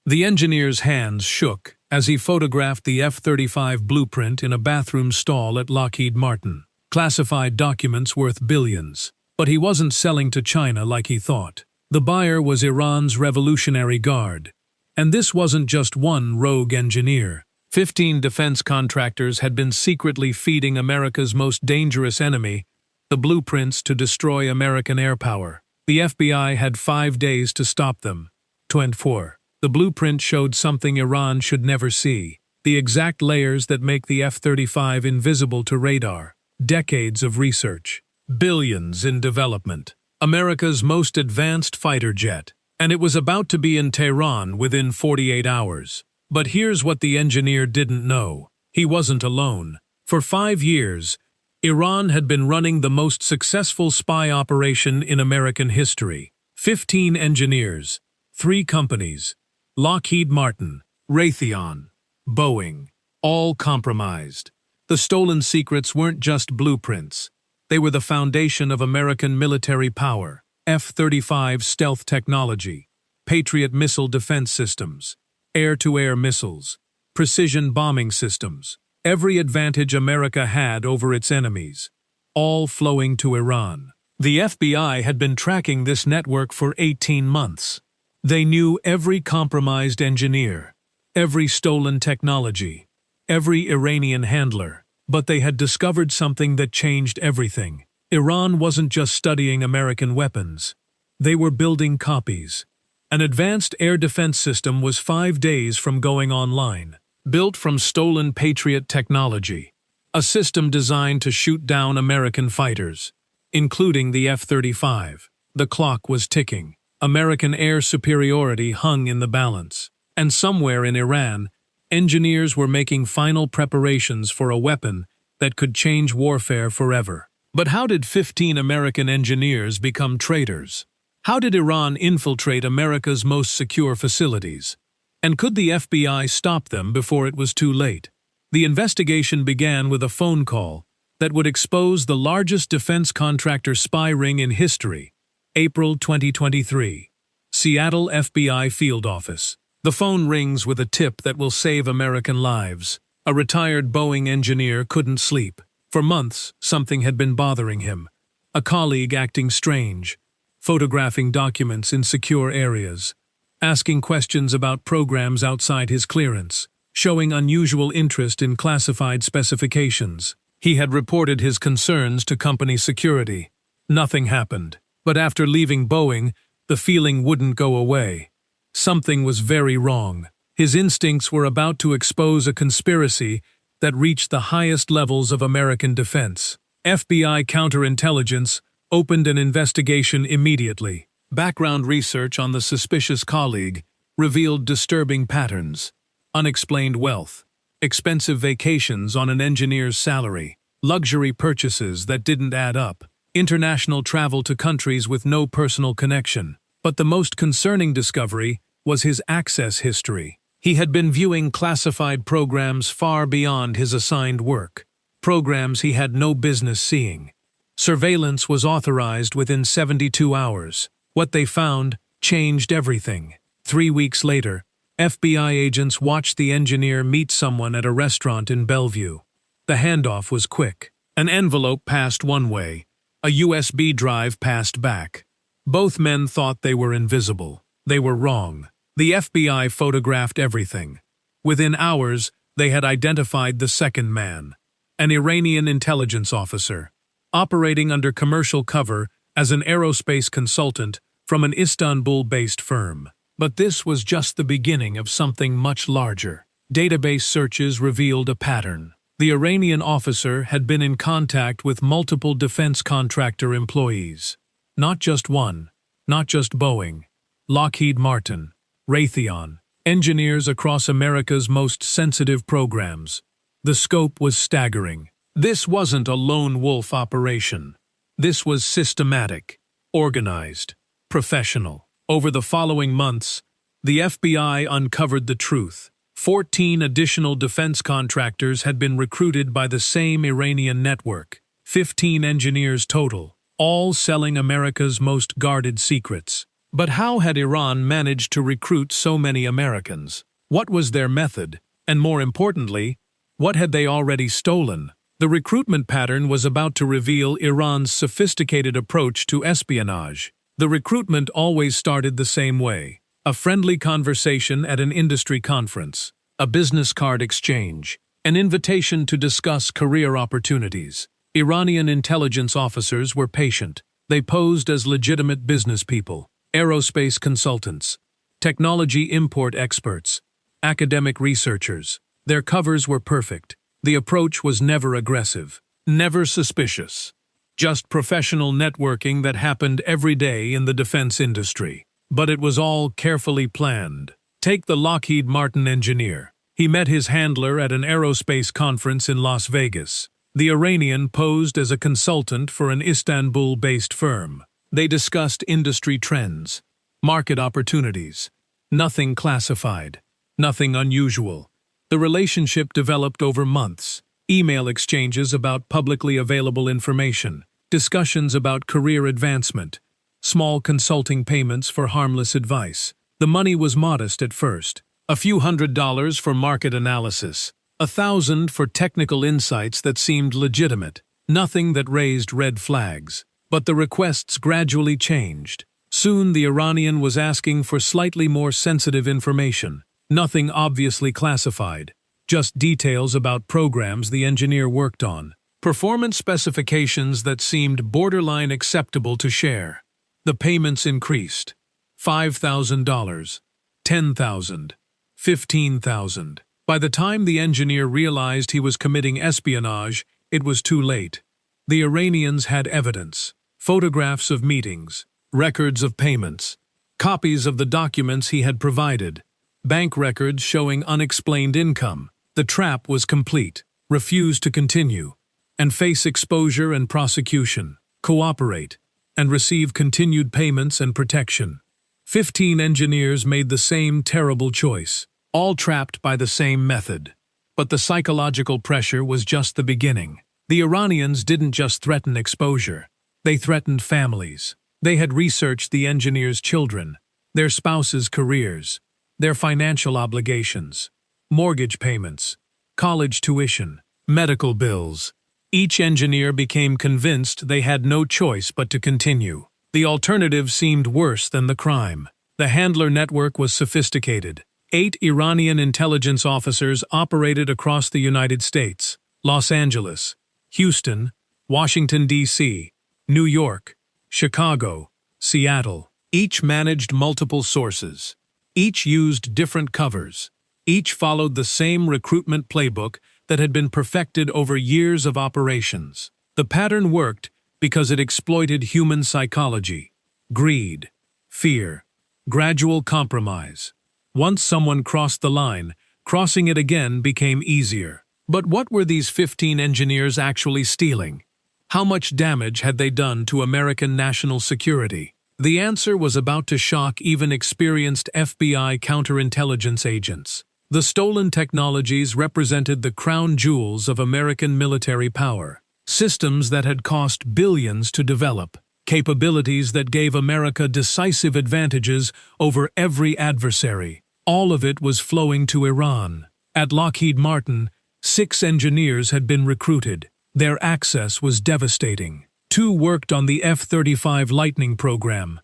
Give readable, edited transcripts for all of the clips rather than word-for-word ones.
The engineer's hands shook as he photographed the F-35 blueprint in a bathroom stall at Lockheed Martin. Classified documents worth billions. But he wasn't selling to China like he thought. The buyer was Iran's Revolutionary Guard. And this wasn't just one rogue engineer. 15 defense contractors had been secretly feeding America's most dangerous enemy the blueprints to destroy American air power. The FBI had 5 days to stop them. 24. The blueprint showed something Iran should never see. The exact layers that make the F-35 invisible to radar. Decades of research. Billions in development. America's most advanced fighter jet. And it was about to be in Tehran within 48 hours. But here's what the engineer didn't know. He wasn't alone. For 5 years, Iran had been running the most successful spy operation in American history. 15 engineers, 3 companies, Lockheed Martin, Raytheon, Boeing, all compromised. The stolen secrets weren't just blueprints. They were the foundation of American military power, F-35 stealth technology, Patriot missile defense systems, air-to-air missiles, precision bombing systems, every advantage America had over its enemies, all flowing to Iran. The FBI had been tracking this network for 18 months. They knew every compromised engineer, every stolen technology, every Iranian handler. But they had discovered something that changed everything. Iran wasn't just studying American weapons. They were building copies. An advanced air defense system was 5 days from going online, built from stolen Patriot technology. A system designed to shoot down American fighters, including the F-35. The clock was ticking. American air superiority hung in the balance. And somewhere in Iran, engineers were making final preparations for a weapon that could change warfare forever. But how did 15 American engineers become traitors? How did Iran infiltrate America's most secure facilities? And could the FBI stop them before it was too late? The investigation began with a phone call that would expose the largest defense contractor spy ring in history. April 2023. Seattle FBI Field Office. The phone rings with a tip that will save American lives. A retired Boeing engineer couldn't sleep. For months, something had been bothering him. A colleague acting strange, photographing documents in secure areas, asking questions about programs outside his clearance, showing unusual interest in classified specifications. He had reported his concerns to company security. Nothing happened. But after leaving Boeing, the feeling wouldn't go away. Something was very wrong. His instincts were about to expose a conspiracy that reached the highest levels of American defense. FBI counterintelligence opened an investigation immediately. Background research on the suspicious colleague revealed disturbing patterns: unexplained wealth, expensive vacations on an engineer's salary, luxury purchases that didn't add up, international travel to countries with no personal connection. But the most concerning discovery was his access history. He had been viewing classified programs far beyond his assigned work, programs he had no business seeing. Surveillance was authorized within 72 hours. What they found changed everything. 3 weeks later, FBI agents watched the engineer meet someone at a restaurant in Bellevue. The handoff was quick. An envelope passed one way, a USB drive passed back. Both men thought they were invisible. They were wrong. The FBI photographed everything. Within hours, they had identified the second man, an Iranian intelligence officer, operating under commercial cover as an aerospace consultant from an Istanbul-based firm. But this was just the beginning of something much larger. Database searches revealed a pattern. The Iranian officer had been in contact with multiple defense contractor employees. Not just one, not just Boeing, Lockheed Martin, Raytheon, engineers across America's most sensitive programs. The scope was staggering. This wasn't a lone wolf operation. This was systematic, organized, professional. Over the following months, the FBI uncovered the truth. 14 additional defense contractors had been recruited by the same Iranian network. 15 engineers total, all selling America's most guarded secrets. But how had Iran managed to recruit so many Americans? What was their method? And more importantly, what had they already stolen? The recruitment pattern was about to reveal Iran's sophisticated approach to espionage. The recruitment always started the same way: a friendly conversation at an industry conference, a business card exchange, an invitation to discuss career opportunities. Iranian intelligence officers were patient. They posed as legitimate business people, aerospace consultants, technology import experts, academic researchers. Their covers were perfect. The approach was never aggressive, never suspicious. Just professional networking that happened every day in the defense industry. But it was all carefully planned. Take the Lockheed Martin engineer. He met his handler at an aerospace conference in Las Vegas. The Iranian posed as a consultant for an Istanbul-based firm. They discussed industry trends, market opportunities. Nothing classified, nothing unusual. The relationship developed over months. Email exchanges about publicly available information, discussions about career advancement, small consulting payments for harmless advice. The money was modest at first. A few $100s for market analysis, $1,000 for technical insights that seemed legitimate, nothing that raised red flags. But the requests gradually changed. Soon the Iranian was asking for slightly more sensitive information, nothing obviously classified, just details about programs the engineer worked on, performance specifications that seemed borderline acceptable to share. The payments increased. $5,000, $10,000, $15,000. By the time the engineer realized he was committing espionage, it was too late. The Iranians had evidence, photographs of meetings, records of payments, copies of the documents he had provided, bank records showing unexplained income. The trap was complete. Refuse to continue, and face exposure and prosecution. Cooperate, and receive continued payments and protection. 15 engineers made the same terrible choice, all trapped by the same method. But the psychological pressure was just the beginning. The Iranians didn't just threaten exposure. They threatened families. They had researched the engineers' children, their spouses' careers, their financial obligations, mortgage payments, college tuition, medical bills. Each engineer became convinced they had no choice but to continue. The alternative seemed worse than the crime. The handler network was sophisticated. 8 Iranian intelligence officers operated across the United States, Los Angeles, Houston, Washington, D.C., New York, Chicago, Seattle. Each managed multiple sources. Each used different covers. Each followed the same recruitment playbook that had been perfected over years of operations. The pattern worked because it exploited human psychology, greed, fear, gradual compromise. Once someone crossed the line, crossing it again became easier. But what were these 15 engineers actually stealing? How much damage had they done to American national security? The answer was about to shock even experienced FBI counterintelligence agents. The stolen technologies represented the crown jewels of American military power. Systems that had cost billions to develop. Capabilities that gave America decisive advantages over every adversary. All of it was flowing to Iran. At Lockheed Martin, 6 engineers had been recruited. Their access was devastating. 2 worked on the F-35 Lightning program,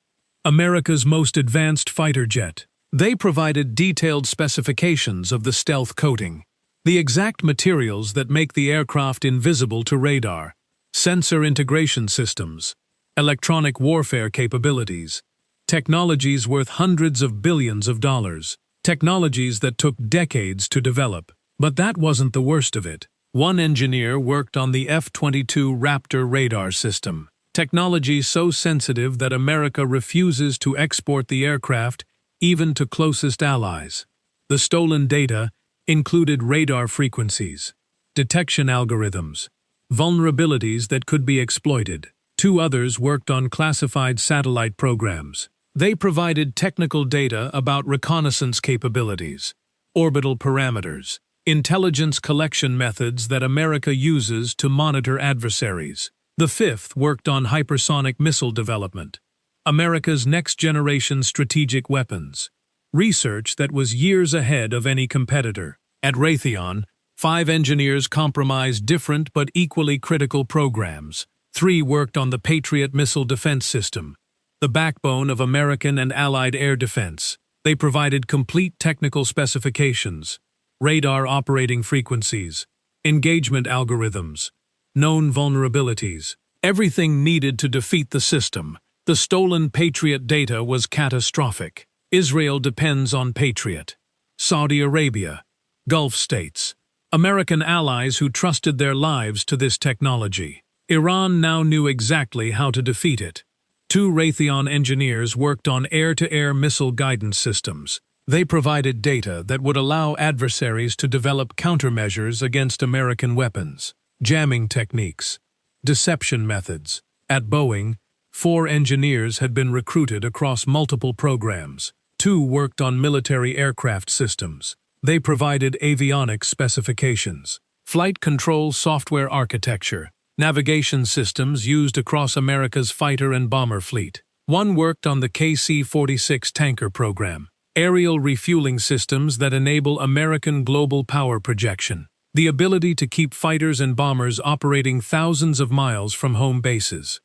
America's most advanced fighter jet. They provided detailed specifications of the stealth coating, the exact materials that make the aircraft invisible to radar, sensor integration systems, electronic warfare capabilities, technologies worth hundreds of billions of dollars, technologies that took decades to develop. But that wasn't the worst of it. One engineer worked on the F-22 Raptor radar system, technology so sensitive that America refuses to export the aircraft even to closest allies. The stolen data included radar frequencies, detection algorithms, vulnerabilities that could be exploited. 2 others worked on classified satellite programs. They provided technical data about reconnaissance capabilities, orbital parameters, intelligence collection methods that America uses to monitor adversaries. The 5th worked on hypersonic missile development, America's next-generation strategic weapons. Research that was years ahead of any competitor. At Raytheon, 5 engineers comprised different but equally critical programs. 3 worked on the Patriot missile defense system, the backbone of American and Allied air defense. They provided complete technical specifications, radar operating frequencies, engagement algorithms, known vulnerabilities, everything needed to defeat the system. The stolen Patriot data was catastrophic. Israel depends on Patriot. Saudi Arabia, Gulf states, American allies who trusted their lives to this technology. Iran now knew exactly how to defeat it. 2 Raytheon engineers worked on air-to-air missile guidance systems. They provided data that would allow adversaries to develop countermeasures against American weapons, jamming techniques, deception methods. At Boeing, 4 engineers had been recruited across multiple programs. 2 worked on military aircraft systems. They provided avionics specifications, flight control software architecture, navigation systems used across America's fighter and bomber fleet. 1 worked on the KC-46 tanker program, aerial refueling systems that enable American global power projection, the ability to keep fighters and bombers operating thousands of miles from home bases.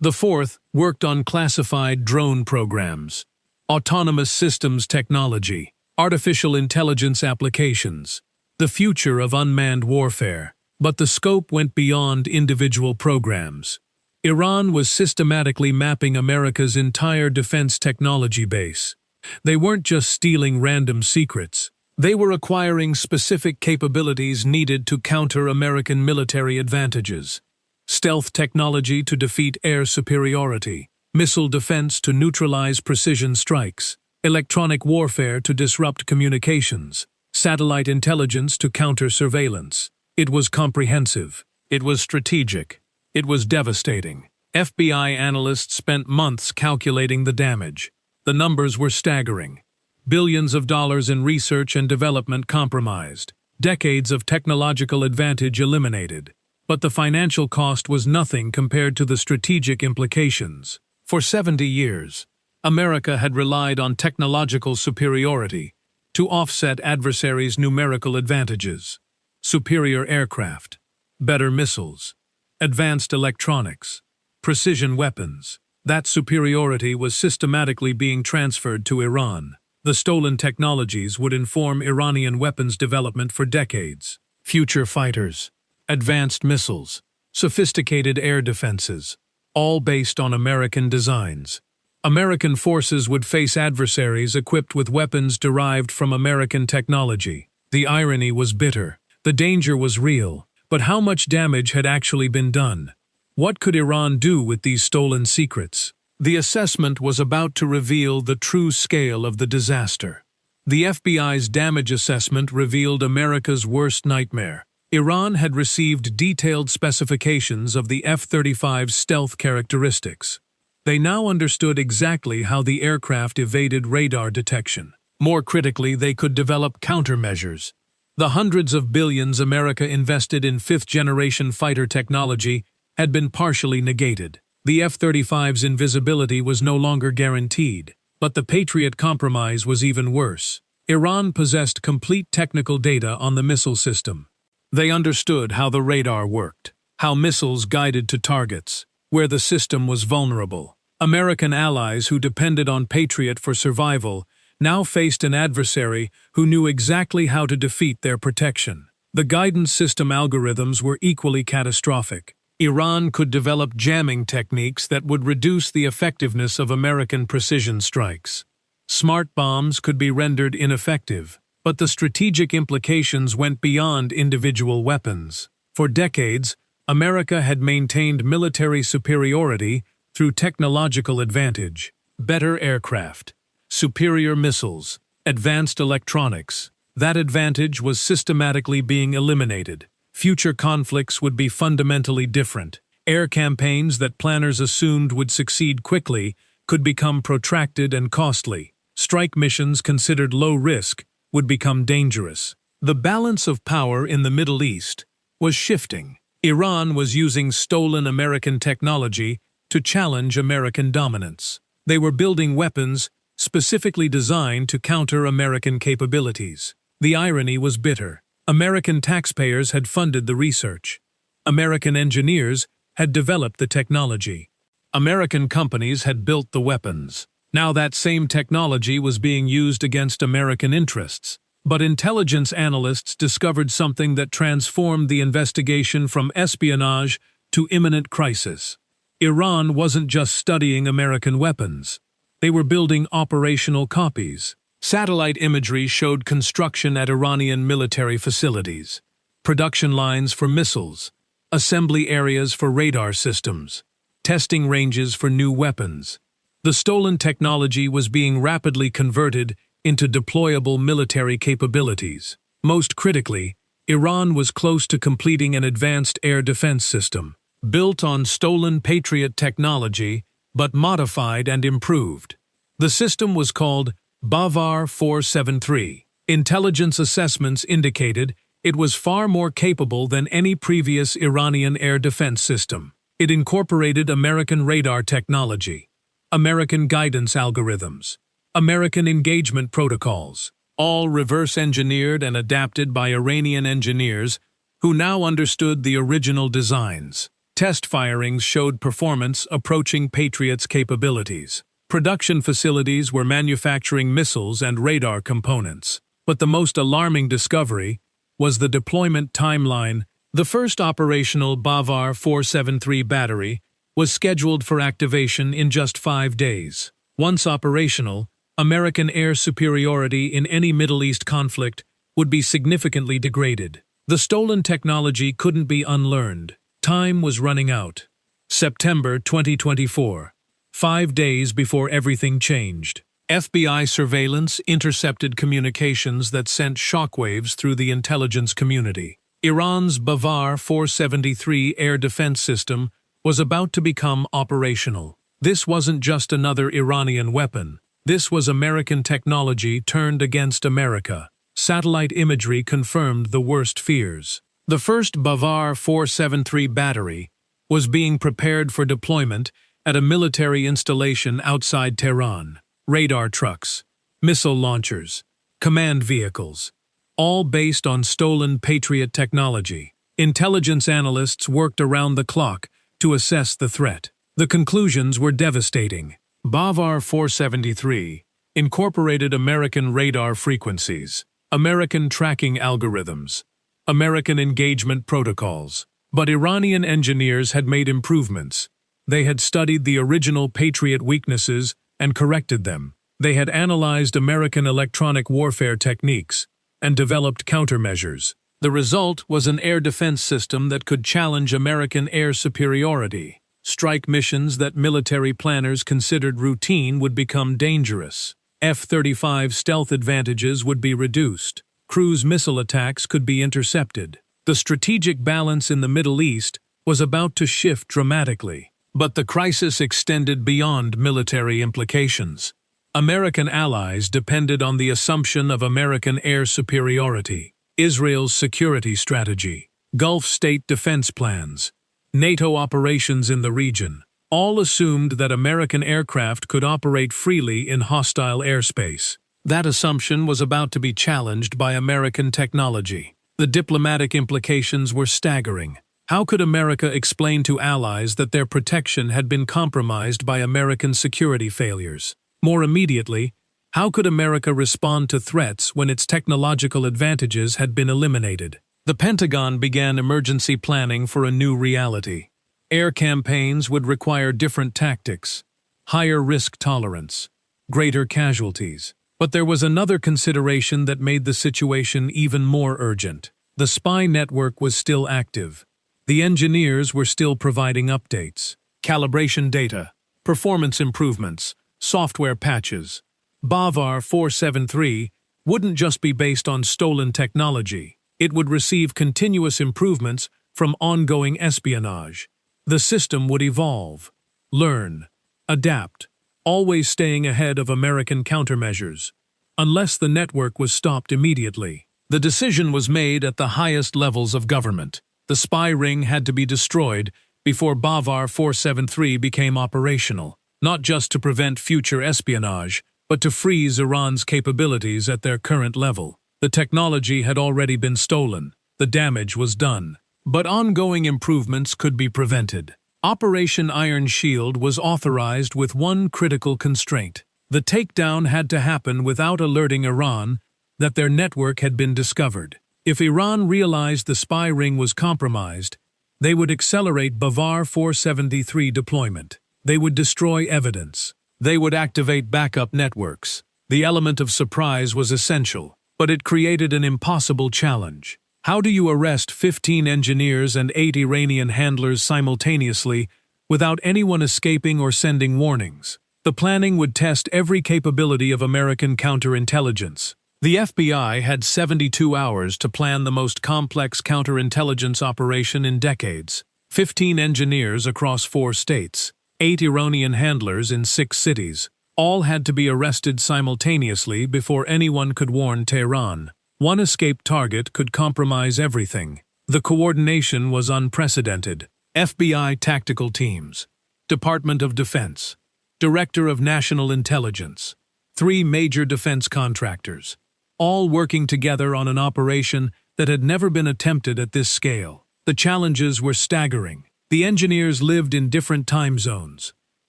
The 4th worked on classified drone programs, autonomous systems technology, artificial intelligence applications, the future of unmanned warfare. But the scope went beyond individual programs. Iran was systematically mapping America's entire defense technology base. They weren't just stealing random secrets. They were acquiring specific capabilities needed to counter American military advantages. Stealth technology to defeat air superiority, missile defense to neutralize precision strikes, electronic warfare to disrupt communications, satellite intelligence to counter surveillance. It was comprehensive. It was strategic. It was devastating. FBI analysts spent months calculating the damage. The numbers were staggering. Billions of dollars in research and development compromised. Decades of technological advantage eliminated. But the financial cost was nothing compared to the strategic implications. For 70 years, America had relied on technological superiority to offset adversaries' numerical advantages. Superior aircraft, better missiles, advanced electronics, precision weapons. That superiority was systematically being transferred to Iran. The stolen technologies would inform Iranian weapons development for decades. Future fighters, advanced missiles, sophisticated air defenses, all based on American designs. American forces would face adversaries equipped with weapons derived from American technology. The irony was bitter. The danger was real, but how much damage had actually been done? What could Iran do with these stolen secrets? The assessment was about to reveal the true scale of the disaster. The FBI's damage assessment revealed America's worst nightmare. Iran had received detailed specifications of the F-35's stealth characteristics. They now understood exactly how the aircraft evaded radar detection. More critically, they could develop countermeasures. The hundreds of billions America invested in 5th-generation fighter technology had been partially negated. The F-35's invisibility was no longer guaranteed, but the Patriot compromise was even worse. Iran possessed complete technical data on the missile system. They understood how the radar worked, how missiles guided to targets, where the system was vulnerable. American allies who depended on Patriot for survival now faced an adversary who knew exactly how to defeat their protection. The guidance system algorithms were equally catastrophic. Iran could develop jamming techniques that would reduce the effectiveness of American precision strikes. Smart bombs could be rendered ineffective, but the strategic implications went beyond individual weapons. For decades, America had maintained military superiority through technological advantage, better aircraft, superior missiles, advanced electronics. That advantage was systematically being eliminated. Future conflicts would be fundamentally different. Air campaigns that planners assumed would succeed quickly could become protracted and costly. Strike missions considered low risk would become dangerous. The balance of power in the Middle East was shifting. Iran was using stolen American technology to challenge American dominance. They were building weapons specifically designed to counter American capabilities. The irony was bitter. American taxpayers had funded the research. American engineers had developed the technology. American companies had built the weapons. Now that same technology was being used against American interests. But intelligence analysts discovered something that transformed the investigation from espionage to imminent crisis. Iran wasn't just studying American weapons. They were building operational copies. Satellite imagery showed construction at Iranian military facilities, production lines for missiles, assembly areas for radar systems, testing ranges for new weapons. The stolen technology was being rapidly converted into deployable military capabilities. Most critically, Iran was close to completing an advanced air defense system, built on stolen Patriot technology, but modified and improved. The system was called Bavar 473. Intelligence assessments indicated it was far more capable than any previous Iranian air defense system. It incorporated American radar technology, American guidance algorithms, American engagement protocols, all reverse-engineered and adapted by Iranian engineers who now understood the original designs. Test firings showed performance approaching Patriot's capabilities. Production facilities were manufacturing missiles and radar components. But the most alarming discovery was the deployment timeline. The first operational Bavar 473 battery was scheduled for activation in just 5 days. Once operational, American air superiority in any Middle East conflict would be significantly degraded. The stolen technology couldn't be unlearned. Time was running out. September 2024. 5 days before everything changed. FBI surveillance intercepted communications that sent shockwaves through the intelligence community. Iran's Bavar 473 air defense system was about to become operational. This wasn't just another Iranian weapon. This was American technology turned against America. Satellite imagery confirmed the worst fears. The first Bavar 473 battery was being prepared for deployment at a military installation outside Tehran. Radar trucks, missile launchers, command vehicles, all based on stolen Patriot technology. Intelligence analysts worked around the clock to assess the threat. The conclusions were devastating. Bavar 473 incorporated American radar frequencies, American tracking algorithms, American engagement protocols. But Iranian engineers had made improvements. They had studied the original Patriot weaknesses and corrected them. They had analyzed American electronic warfare techniques and developed countermeasures. The result was an air defense system that could challenge American air superiority. Strike missions that military planners considered routine would become dangerous. F-35 stealth advantages would be reduced. Cruise missile attacks could be intercepted. The strategic balance in the Middle East was about to shift dramatically. But the crisis extended beyond military implications. American allies depended on the assumption of American air superiority, Israel's security strategy, Gulf state defense plans, NATO operations in the region. All assumed that American aircraft could operate freely in hostile airspace. That assumption was about to be challenged by American technology. The diplomatic implications were staggering. How could America explain to allies that their protection had been compromised by American security failures? More immediately, how could America respond to threats when its technological advantages had been eliminated? The Pentagon began emergency planning for a new reality. Air campaigns would require different tactics, higher risk tolerance, greater casualties. But there was another consideration that made the situation even more urgent. The spy network was still active. The engineers were still providing updates, calibration data, performance improvements, software patches. Bavar 473 wouldn't just be based on stolen technology. It would receive continuous improvements from ongoing espionage. The system would evolve, learn, adapt, always staying ahead of American countermeasures, unless the network was stopped immediately. The decision was made at the highest levels of government. The spy ring had to be destroyed before Bavar 473 became operational. not just to prevent future espionage, but to freeze Iran's capabilities at their current level. The technology had already been stolen. The damage was done. But ongoing improvements could be prevented. Operation Iron Shield was authorized with one critical constraint. The takedown had to happen without alerting Iran that their network had been discovered. If Iran realized the spy ring was compromised, they would accelerate Bavar 473 deployment. They would destroy evidence. They would activate backup networks. The element of surprise was essential, but it created an impossible challenge. How do you arrest 15 engineers and 8 Iranian handlers simultaneously without anyone escaping or sending warnings? The planning would test every capability of American counterintelligence. The FBI had 72 hours to plan the most complex counterintelligence operation in decades. 15 engineers across 4 states, 8 Iranian handlers in 6 cities. All had to be arrested simultaneously before anyone could warn Tehran. One escaped target could compromise everything. The coordination was unprecedented. FBI tactical teams, Department of Defense, Director of National Intelligence, 3 major defense contractors, all working together on an operation that had never been attempted at this scale. The challenges were staggering. The engineers lived in different time zones: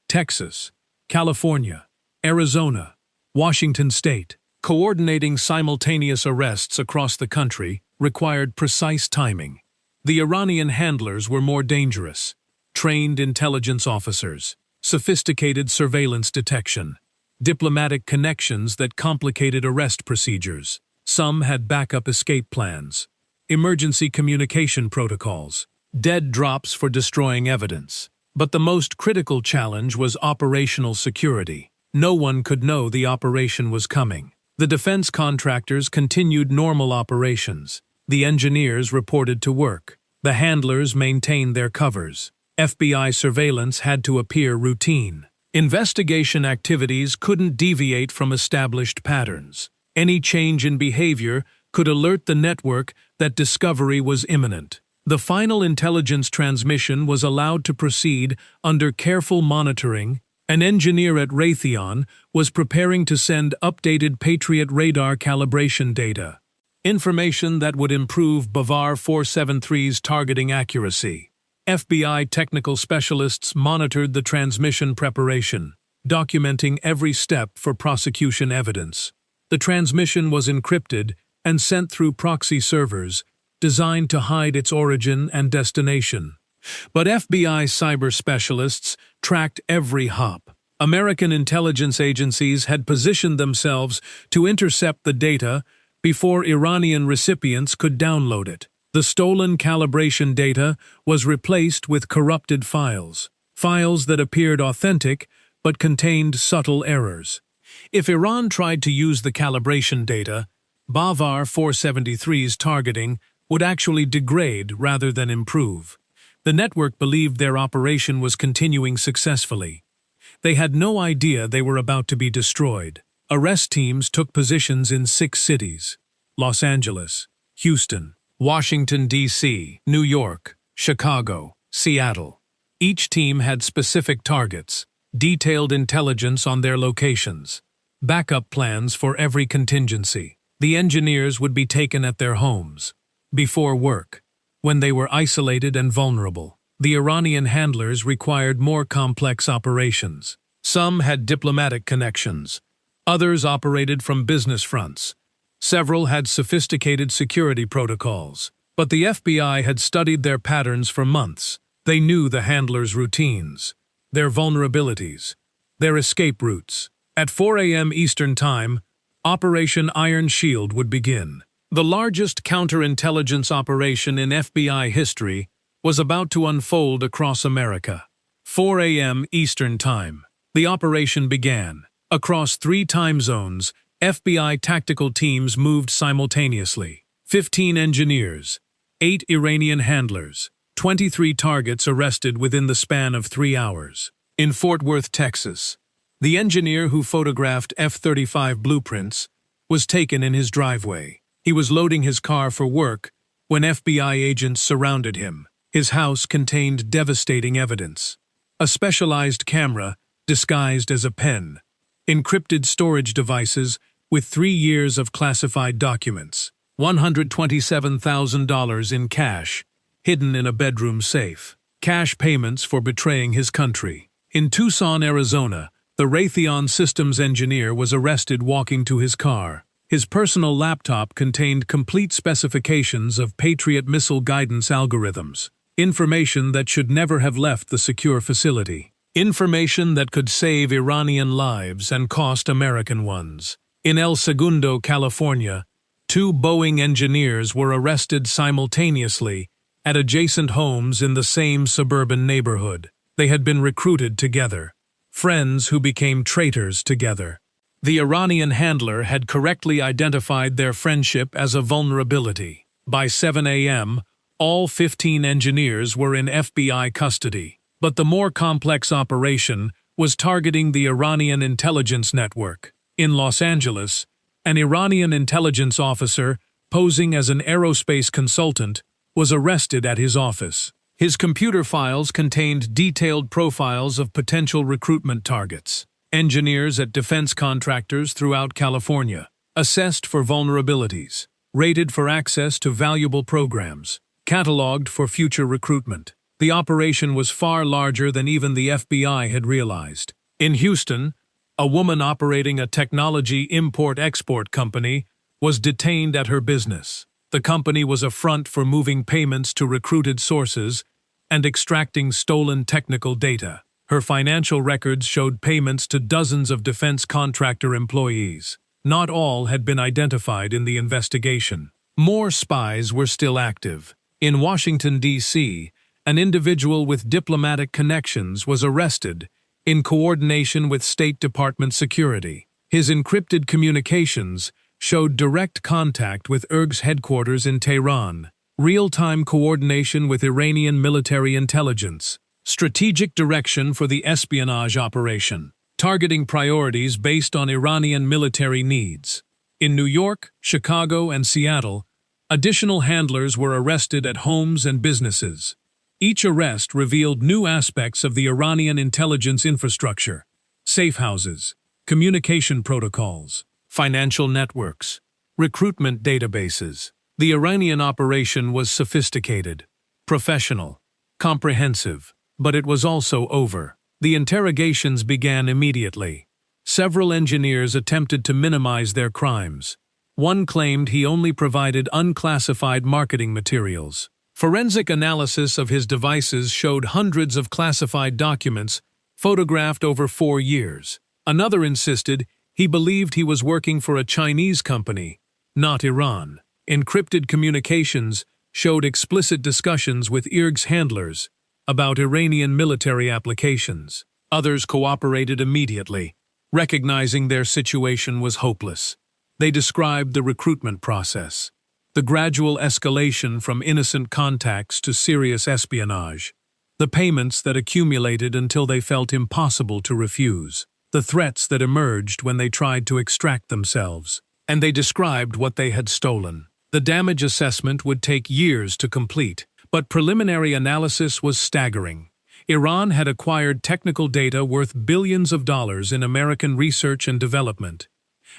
Texas, California, Arizona, Washington State. Coordinating simultaneous arrests across the country required precise timing. The Iranian handlers were more dangerous: trained intelligence officers, sophisticated surveillance detection, diplomatic connections that complicated arrest procedures. Some had backup escape plans, emergency communication protocols, dead drops for destroying evidence. But the most critical challenge was operational security. No one could know the operation was coming. The defense contractors continued normal operations. The engineers reported to work. The handlers maintained their covers. FBI surveillance had to appear routine. Investigation activities couldn't deviate from established patterns. Any change in behavior could alert the network that discovery was imminent. The final intelligence transmission was allowed to proceed under careful monitoring. An engineer at Raytheon was preparing to send updated Patriot radar calibration data, information that would improve Bavar 473's targeting accuracy. FBI technical specialists monitored the transmission preparation, documenting every step for prosecution evidence. The transmission was encrypted and sent through proxy servers, designed to hide its origin and destination. But FBI cyber specialists tracked every hop. American intelligence agencies had positioned themselves to intercept the data before Iranian recipients could download it. The stolen calibration data was replaced with corrupted files, files that appeared authentic but contained subtle errors. If Iran tried to use the calibration data, Bavar 473's targeting would actually degrade rather than improve. The network believed their operation was continuing successfully. They had no idea they were about to be destroyed. Arrest teams took positions in 6 cities: Los Angeles, Houston, Washington, D.C., New York, Chicago, Seattle. Each team had specific targets, detailed intelligence on their locations, backup plans for every contingency. The engineers would be taken at their homes, before work, when they were isolated and vulnerable. The Iranian handlers required more complex operations. Some had diplomatic connections. Others operated from business fronts. Several had sophisticated security protocols. But the FBI had studied their patterns for months. They knew the handlers' routines, their vulnerabilities, their escape routes. At 4 a.m. Eastern Time, Operation Iron Shield would begin. The largest counterintelligence operation in FBI history was about to unfold across America. 4 a.m. Eastern Time. The operation began. Across 3 time zones, FBI tactical teams moved simultaneously. 15 engineers, 8 Iranian handlers, 23 targets arrested within the span of 3 hours. In Fort Worth, Texas, the engineer who photographed F-35 blueprints was taken in his driveway. He was loading his car for work when FBI agents surrounded him. His house contained devastating evidence. A specialized camera disguised as a pen, encrypted storage devices with 3 years of classified documents, $127,000 in cash, hidden in a bedroom safe, cash payments for betraying his country. In Tucson, Arizona, the Raytheon systems engineer was arrested walking to his car. His personal laptop contained complete specifications of Patriot missile guidance algorithms, information that should never have left the secure facility, information that could save Iranian lives and cost American ones. In El Segundo, California, 2 Boeing engineers were arrested simultaneously at adjacent homes in the same suburban neighborhood. They had been recruited together, friends who became traitors together. The Iranian handler had correctly identified their friendship as a vulnerability. By 7 a.m., all 15 engineers were in FBI custody. But the more complex operation was targeting the Iranian intelligence network. In Los Angeles, an Iranian intelligence officer, posing as an aerospace consultant, was arrested at his office. His computer files contained detailed profiles of potential recruitment targets. Engineers at defense contractors throughout California, assessed for vulnerabilities, rated for access to valuable programs, cataloged for future recruitment. The operation was far larger than even the FBI had realized. In Houston, a woman operating a technology import-export company was detained at her business. The company was a front for moving payments to recruited sources and extracting stolen technical data. Her financial records showed payments to dozens of defense contractor employees. Not all had been identified in the investigation. More spies were still active. In Washington, D.C., an individual with diplomatic connections was arrested in coordination with State Department security. His encrypted communications showed direct contact with IRGC headquarters in Tehran, real-time coordination with Iranian military intelligence, strategic direction for the espionage operation, targeting priorities based on Iranian military needs. In New York, Chicago, and Seattle, additional handlers were arrested at homes and businesses. Each arrest revealed new aspects of the Iranian intelligence infrastructure: safe houses, communication protocols, financial networks, recruitment databases. The Iranian operation was sophisticated, professional, comprehensive, but it was also over. The interrogations began immediately. Several engineers attempted to minimize their crimes. One claimed he only provided unclassified marketing materials. Forensic analysis of his devices showed hundreds of classified documents photographed over 4 years. Another insisted he believed he was working for a Chinese company, not Iran. Encrypted communications showed explicit discussions with IRGC handlers about Iranian military applications. Others cooperated immediately, recognizing their situation was hopeless. They described the recruitment process, the gradual escalation from innocent contacts to serious espionage, the payments that accumulated until they felt impossible to refuse, the threats that emerged when they tried to extract themselves, and they described what they had stolen. The damage assessment would take years to complete, but preliminary analysis was staggering. Iran had acquired technical data worth billions of dollars in American research and development,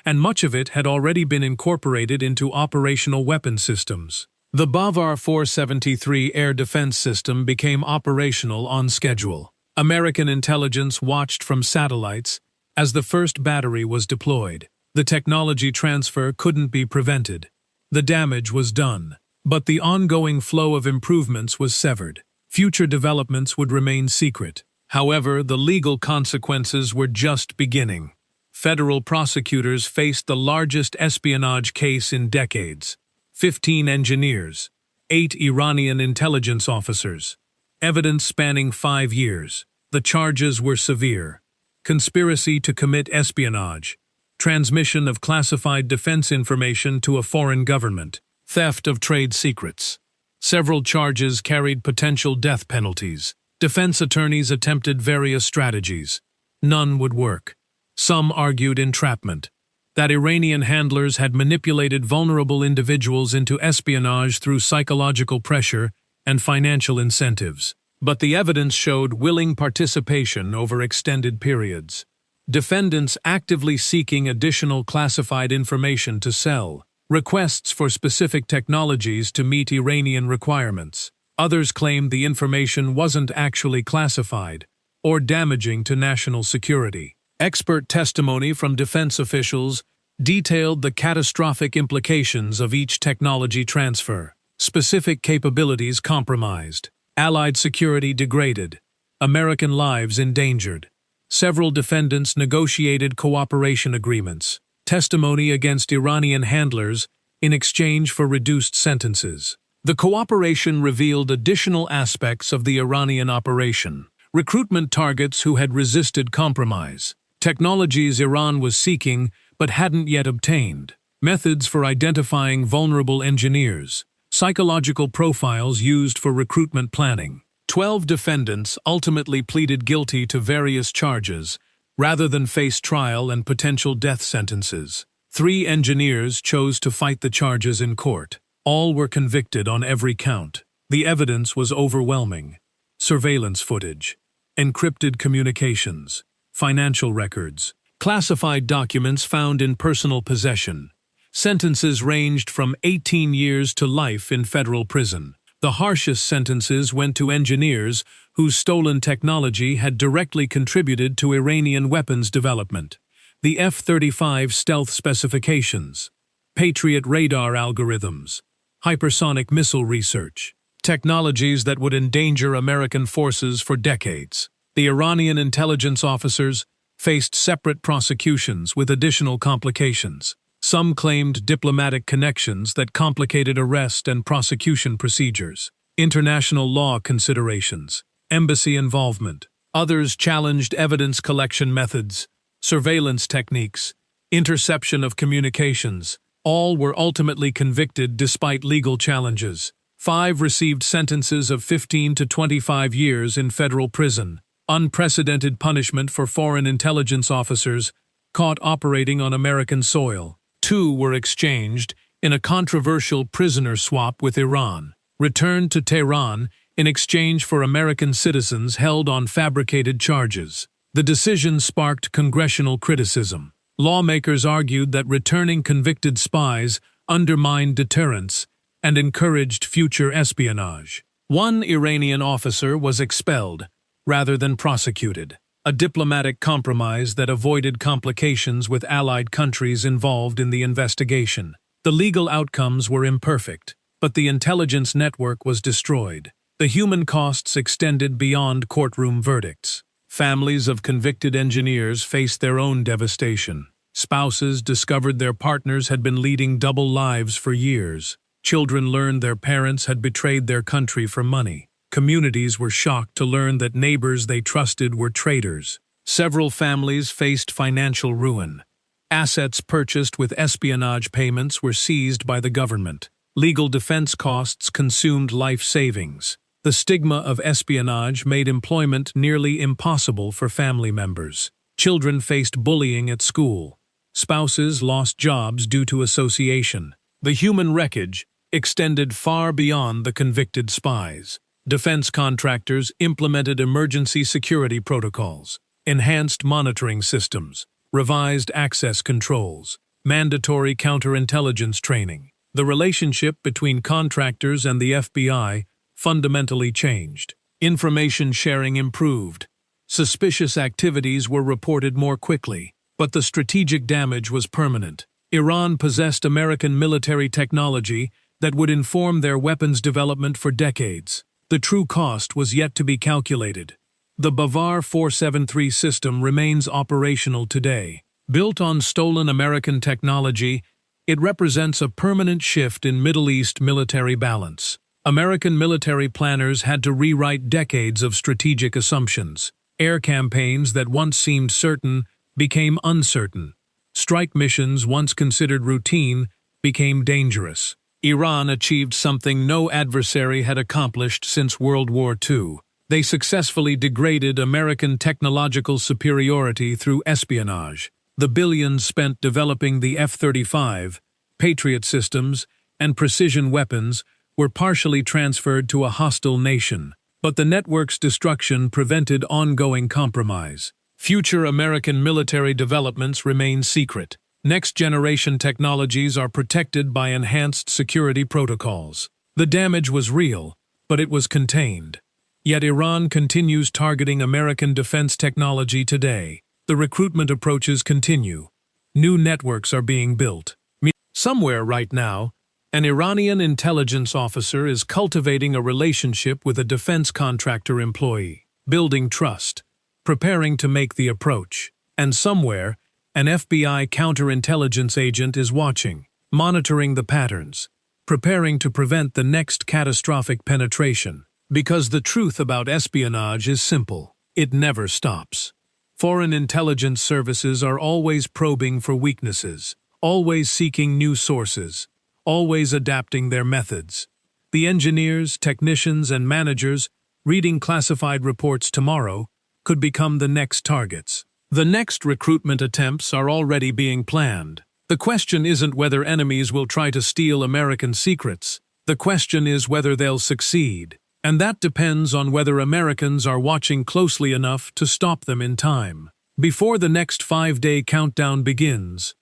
and much of it had already been incorporated into operational weapon systems. The Bavar 473 air defense system became operational on schedule. American intelligence watched from satellites as the first battery was deployed. The technology transfer couldn't be prevented. The damage was done, but the ongoing flow of improvements was severed. Future developments would remain secret. However, the legal consequences were just beginning. Federal prosecutors faced the largest espionage case in decades. 15 engineers, 8 Iranian intelligence officers. Evidence spanning 5 years. The charges were severe: conspiracy to commit espionage, transmission of classified defense information to a foreign government, theft of trade secrets. Several charges carried potential death penalties. Defense attorneys attempted various strategies. None would work. Some argued entrapment, that Iranian handlers had manipulated vulnerable individuals into espionage through psychological pressure and financial incentives. but the evidence showed willing participation over extended periods. Defendants actively seeking additional classified information to sell, requests for specific technologies to meet Iranian requirements. Others claimed the information wasn't actually classified or damaging to national security. Expert testimony from defense officials detailed the catastrophic implications of each technology transfer. Specific capabilities compromised, Allied security degraded, American lives endangered. Several defendants negotiated cooperation agreements, testimony against Iranian handlers in exchange for reduced sentences. The cooperation revealed additional aspects of the Iranian operation: recruitment targets who had resisted compromise, technologies Iran was seeking but hadn't yet obtained, methods for identifying vulnerable engineers, psychological profiles used for recruitment planning. 12 defendants ultimately pleaded guilty to various charges, rather than face trial and potential death sentences. 3 engineers chose to fight the charges in court. All were convicted on every count. The evidence was overwhelming: surveillance footage, encrypted communications, financial records, classified documents found in personal possession. Sentences ranged from 18 years to life in federal prison. The harshest sentences went to engineers whose stolen technology had directly contributed to Iranian weapons development. The F-35 stealth specifications, Patriot radar algorithms, hypersonic missile research, technologies that would endanger American forces for decades. The Iranian intelligence officers faced separate prosecutions with additional complications. Some claimed diplomatic connections that complicated arrest and prosecution procedures, international law considerations, embassy involvement. Others challenged evidence collection methods, surveillance techniques, interception of communications. All were ultimately convicted despite legal challenges. 5 received sentences of 15 to 25 years in federal prison, unprecedented punishment for foreign intelligence officers caught operating on American soil. 2 were exchanged in a controversial prisoner swap with Iran, returned to Tehran in exchange for American citizens held on fabricated charges. The decision sparked congressional criticism. Lawmakers argued that returning convicted spies undermined deterrence and encouraged future espionage. 1 Iranian officer was expelled rather than prosecuted, a diplomatic compromise that avoided complications with allied countries involved in the investigation. The legal outcomes were imperfect, but the intelligence network was destroyed. The human costs extended beyond courtroom verdicts. Families of convicted engineers faced their own devastation. Spouses discovered their partners had been leading double lives for years. Children learned their parents had betrayed their country for money. Communities were shocked to learn that neighbors they trusted were traitors. Several families faced financial ruin. Assets purchased with espionage payments were seized by the government. Legal defense costs consumed life savings. The stigma of espionage made employment nearly impossible for family members. Children faced bullying at school. Spouses lost jobs due to association. The human wreckage extended far beyond the convicted spies. Defense contractors implemented emergency security protocols, enhanced monitoring systems, revised access controls, mandatory counterintelligence training. The relationship between contractors and the FBI fundamentally changed. Information sharing improved. Suspicious activities were reported more quickly, but the strategic damage was permanent. Iran possessed American military technology that would inform their weapons development for decades. The true cost was yet to be calculated. The Bavar 473 system remains operational today. Built on stolen American technology, it represents a permanent shift in Middle East military balance. American military planners had to rewrite decades of strategic assumptions. Air campaigns that once seemed certain became uncertain. Strike missions once considered routine became dangerous. Iran achieved something no adversary had accomplished since World War II. They successfully degraded American technological superiority through espionage. The billions spent developing the F-35, Patriot systems, and precision weapons were partially transferred to a hostile nation. but the network's destruction prevented ongoing compromise. Future American military developments remain secret. Next-generation technologies are protected by enhanced security protocols. The damage was real, but it was contained. Yet Iran continues targeting American defense technology today. The recruitment approaches continue. New networks are being built. Somewhere right now, an Iranian intelligence officer is cultivating a relationship with a defense contractor employee, building trust, preparing to make the approach. And somewhere, an FBI counterintelligence agent is watching, monitoring the patterns, preparing to prevent the next catastrophic penetration. Because the truth about espionage is simple. It never stops. Foreign intelligence services are always probing for weaknesses, always seeking new sources, always adapting their methods. The engineers, technicians, and managers reading classified reports tomorrow could become the next targets. The next recruitment attempts are already being planned. The question isn't whether enemies will try to steal American secrets. The question is whether they'll succeed. And that depends on whether Americans are watching closely enough to stop them in time. Before the next 5-day countdown begins,